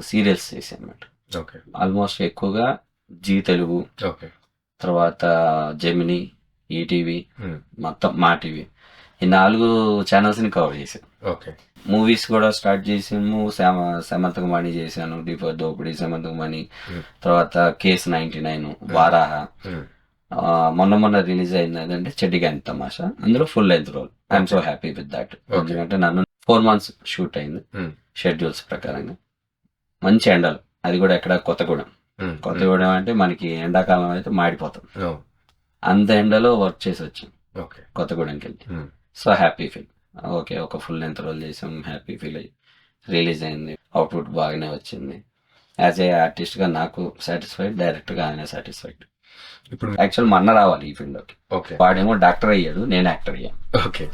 Serials చేశాను అన్నమాట. Okay. Almost ఎక్కువగా జీ తెలుగు, ఓకే. తర్వాత జెమినీ, ఈటీవీ, హ్మ్. మొత్తం మా టీవీ, ఈ 4 ఛానల్స్ని కవర్ చేశాను. ఓకే. మూవీస్ కూడా స్టార్ట్ చేసాము. సమంతకు మణి చేశాను, డిఫర్ దోపిడి, సమంతకు మణి, Hmm. తర్వాత కేస్ 99, వారాహ. Hmm. మొన్న రిలీజ్ అయింది అదంటే చెడ్డిగాని తమాషా. అందులో full length role. I'm so happy with that. ఎందుకంటే నన్ను 4 months షూట్ అయింది Hmm. షెడ్యూల్స్ ప్రకారంగా. మంచి ఎండలు, అది కూడా ఎక్కడ కొత్తగూడెం. Hmm. కొత్తగూడెం అంటే మనకి ఎండాకాలం అయితే మాడిపోతాం. Oh. అంత ఎండలో వర్క్ చేసి వచ్చాం ఓకే. కొత్తగూడెంకి వెళ్ళి. Hmm. So happy feel. Okay, ఒక ఫుల్ లెంత్ రోల్ చేసాం, హ్యాపీ ఫీల్ అయ్యి రిలీజ్ అయింది. అవుట్పుట్ బాగానే వచ్చింది. యాజ్ ఏ ఆర్టిస్ట్గా నాకు సాటిస్ఫైడ్, డైరెక్ట్గా ఆయన సాటిస్ఫైడ్. ఇప్పుడు యాక్చువల్ మా అన్న రావాలి ఈ ఫీల్డ్లోకి. ఓకే. వాడేమో డాక్టర్ అయ్యాడు, నేను యాక్టర్ అయ్యాను. ఓకే.